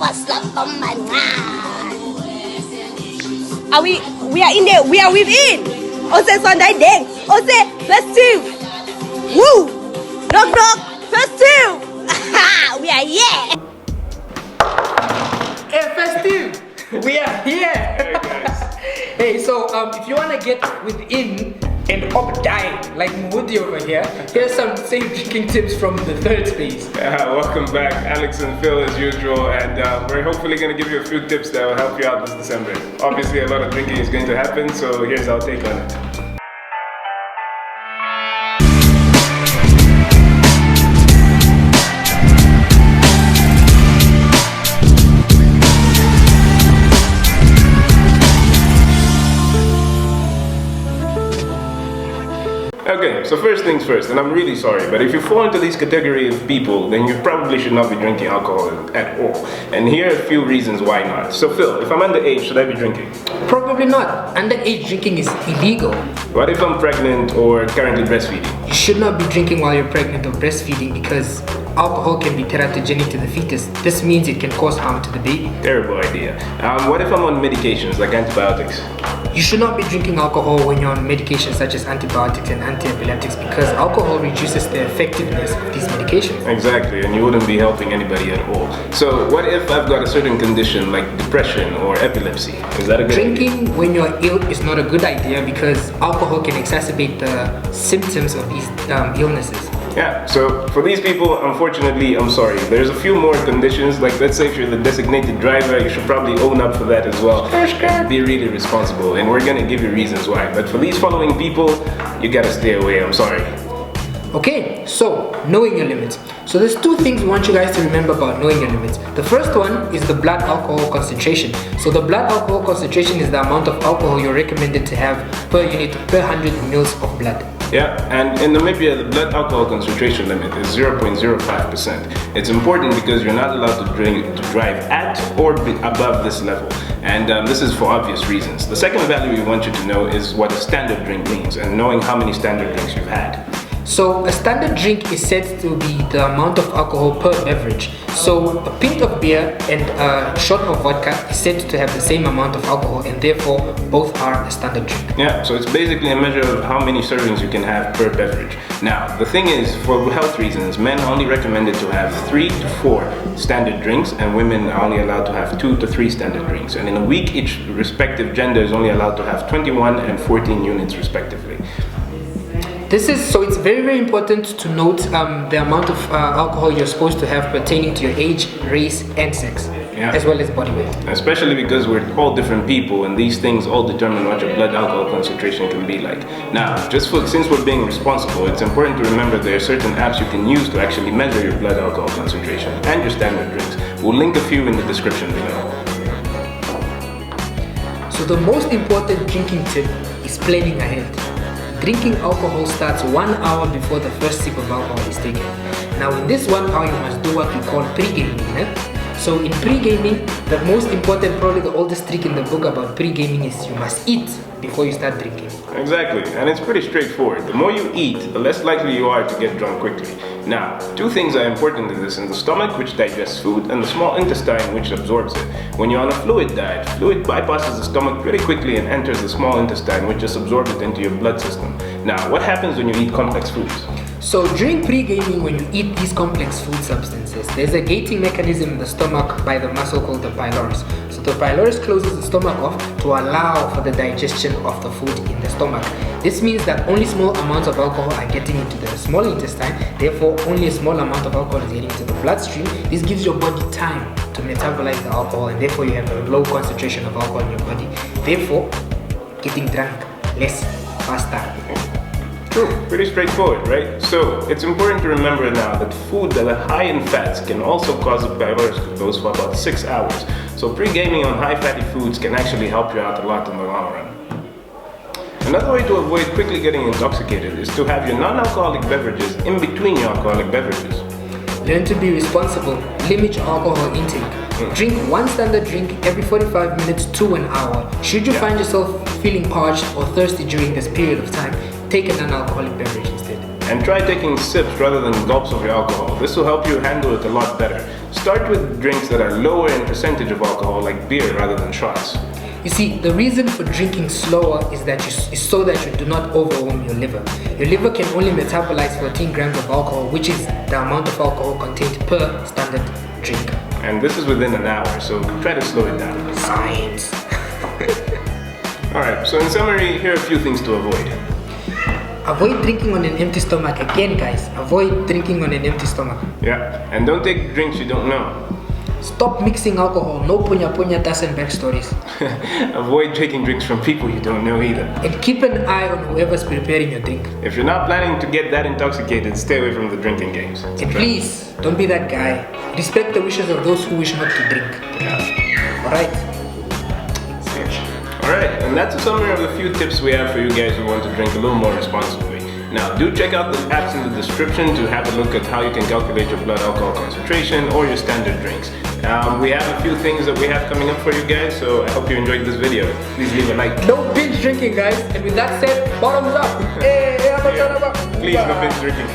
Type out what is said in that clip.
What's up, man? We are in there. We are within. Ose Sunday day. Ose festive. Woo! Knock knock. Festive. We are here. Hey, festive. We are here. Hey guys. Hey, so if you wanna get within and up dying like Mudi over here, here's some safe drinking tips from the third space. Welcome back, Alex and Phil as usual, and we're hopefully going to give you a few tips that will help you out this December. Obviously a lot of drinking is going to happen, so here's our take on it. Okay, so first things first, and I'm really sorry, but if you fall into this category of people, then you probably should not be drinking alcohol at all. And here are a few reasons why not. So Phil, if I'm underage, should I be drinking? Probably not. Underage drinking is illegal. What if I'm pregnant or currently breastfeeding? You should not be drinking while you're pregnant or breastfeeding because alcohol can be teratogenic to the fetus. This means it can cause harm to the baby. Terrible idea. What if I'm on medications like antibiotics? You should not be drinking alcohol when you're on medications such as antibiotics and anti-epileptics because alcohol reduces the effectiveness of these medications. Exactly, and you wouldn't be helping anybody at all. So what if I've got a certain condition like depression or epilepsy? Is that a good idea? Drinking when you're ill is not a good idea because alcohol can exacerbate the symptoms of these illnesses. Yeah, so for these people, unfortunately, I'm sorry. There's a few more conditions, like let's say if you're the designated driver, you should probably own up for that as well. And be really responsible, and we're gonna give you reasons why. But for these following people, you gotta stay away, I'm sorry. Okay, so knowing your limits. So there's two things we want you guys to remember about knowing your limits. The first one is the blood alcohol concentration. So the blood alcohol concentration is the amount of alcohol you're recommended to have per unit per 100 mils of blood. Yeah, and in Namibia, the blood alcohol concentration limit is 0.05%. It's important because you're not allowed to drive at or above this level. And this is for obvious reasons. The second value we want you to know is what a standard drink means and knowing how many standard drinks you've had. So a standard drink is said to be the amount of alcohol per beverage. So a pint of beer and a shot of vodka is said to have the same amount of alcohol and therefore both are a standard drink. Yeah, so it's basically a measure of how many servings you can have per beverage. Now, the thing is, for health reasons, men are only recommended to have 3 to 4 standard drinks and women are only allowed to have 2 to 3 standard drinks. And in a week, each respective gender is only allowed to have 21 and 14 units respectively. So it's very, very important to note the amount of alcohol you're supposed to have pertaining to your age, race, and sex, as well as body weight. Especially because we're all different people and these things all determine what your blood alcohol concentration can be like. Now, since we're being responsible, it's important to remember there are certain apps you can use to actually measure your blood alcohol concentration and your standard drinks. We'll link a few in the description below. So the most important drinking tip is planning ahead. Drinking alcohol starts 1 hour before the first sip of alcohol is taken. Now in this 1 hour you must do what we call pre-gaming. So in pre-gaming, the most important, probably the oldest trick in the book about pre-gaming is you must eat before you start drinking. Exactly, and it's pretty straightforward. The more you eat, the less likely you are to get drunk quickly. Now, two things are important in this: in the stomach, which digests food, and the small intestine, which absorbs it. When you're on a fluid diet, fluid bypasses the stomach pretty quickly and enters the small intestine, which just absorbs it into your blood system. Now, what happens when you eat complex foods? So during pre-gaming, when you eat these complex food substances, there's a gating mechanism in the stomach by the muscle called the pylorus. So the pylorus closes the stomach off to allow for the digestion of the food in the stomach. This means that only small amounts of alcohol are getting into the small intestine, therefore only a small amount of alcohol is getting into the bloodstream. This gives your body time to metabolize the alcohol and therefore you have a low concentration of alcohol in your body. Therefore, getting drunk less, faster. True, pretty straightforward, right? So, it's important to remember now that food that are high in fats can also cause the pylorus to close for about 6 hours. So pre-gaming on high fatty foods can actually help you out a lot in the long run. Another way to avoid quickly getting intoxicated is to have your non-alcoholic beverages in between your alcoholic beverages. Learn to be responsible. Limit your alcohol intake. Drink one standard drink every 45 minutes to an hour. Should you find yourself feeling parched or thirsty during this period of time, take a non-alcoholic beverage instead. And try taking sips rather than gulps of your alcohol. This will help you handle it a lot better. Start with drinks that are lower in percentage of alcohol, like beer, rather than shots. You see, the reason for drinking slower is so that you do not overwhelm your liver. Your liver can only metabolize 14 grams of alcohol, which is the amount of alcohol contained per standard drink. And this is within an hour, so try to slow it down. Science. Alright, so in summary, here are a few things to avoid. Avoid drinking on an empty stomach. Again, guys, avoid drinking on an empty stomach. Yeah, and don't take drinks you don't know. Stop mixing alcohol. No punya punya tas and backstories. Avoid taking drinks from people you don't know either. And keep an eye on whoever's preparing your drink. If you're not planning to get that intoxicated, stay away from the drinking games. And please, don't be that guy. Respect the wishes of those who wish not to drink. Yeah. Alright. Alright, and that's a summary of the few tips we have for you guys who want to drink a little more responsibly. Now, do check out the apps in the description to have a look at how you can calculate your blood alcohol concentration or your standard drinks. We have a few things that we have coming up for you guys, so I hope you enjoyed this video. Please leave a like. No binge drinking, guys. And with that said, bottoms up. Hey, Please, no binge drinking.